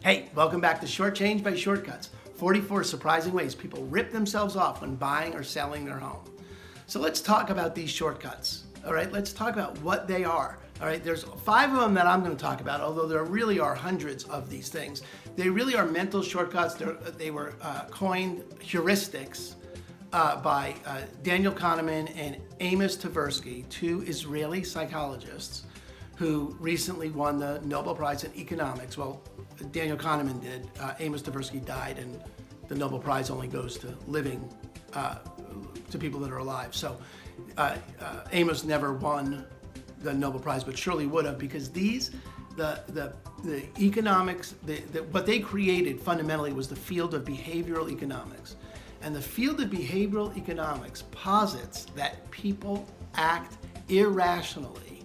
Hey, welcome back to Short Change by Shortcuts. 44 surprising ways people rip themselves off when buying or selling their home. So let's talk about these shortcuts. All right, let's talk about what they are. All right, there's 5 of them that I'm going to talk about, although there really are hundreds of these things. They really are mental shortcuts. They were coined heuristics by Daniel Kahneman and Amos Tversky, 2 Israeli psychologists who recently won the Nobel Prize in Economics. Well, Daniel Kahneman did. Amos Tversky died, and the Nobel Prize only goes to living, to people that are alive. So Amos never won the Nobel Prize, but surely would have, because the economics, what they created fundamentally was the field of behavioral economics. And the field of behavioral economics posits that people act irrationally,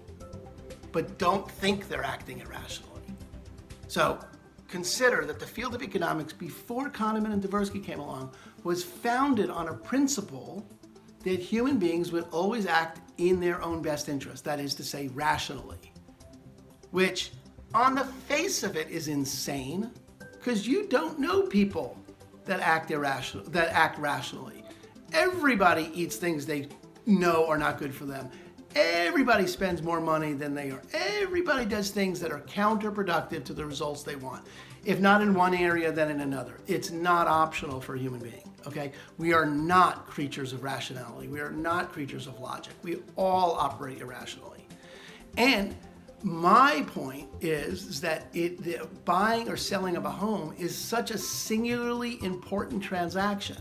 but don't think they're acting irrationally. So consider that the field of economics before Kahneman and Tversky came along was founded on a principle that human beings would always act in their own best interest, that is to say, rationally, which on the face of it is insane, because you don't know people that act rationally. Everybody eats things they know are not good for them. Everybody spends more money than they are. Everybody does things that are counterproductive to the results they want. If not in one area, then in another. It's not optional for a human being, okay? We are not creatures of rationality. We are not creatures of logic. We all operate irrationally. And my point is that the buying or selling of a home is such a singularly important transaction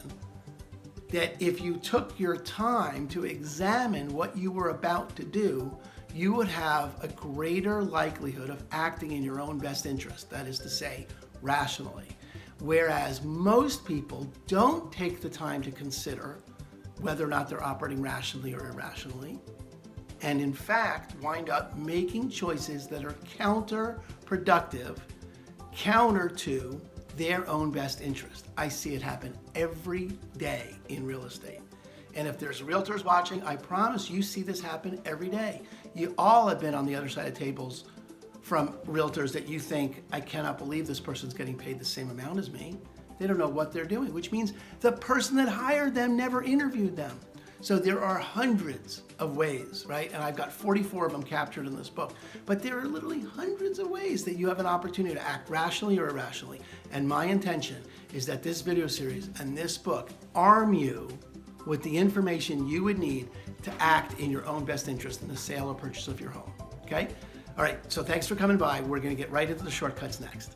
that if you took your time to examine what you were about to do, you would have a greater likelihood of acting in your own best interest, that is to say, rationally. Whereas most people don't take the time to consider whether or not they're operating rationally or irrationally, and in fact wind up making choices that are counterproductive, counter to their own best interest. I see it happen every day in real estate. And if there's realtors watching, I promise you see this happen every day. You all have been on the other side of tables from realtors that you think, I cannot believe this person's getting paid the same amount as me. They don't know what they're doing, which means the person that hired them never interviewed them. So there are hundreds of ways, right? And I've got 44 of them captured in this book. But there are literally hundreds of ways that you have an opportunity to act rationally or irrationally. And my intention is that this video series and this book arm you with the information you would need to act in your own best interest in the sale or purchase of your home, okay? All right, so thanks for coming by. We're gonna get right into the shortcuts next.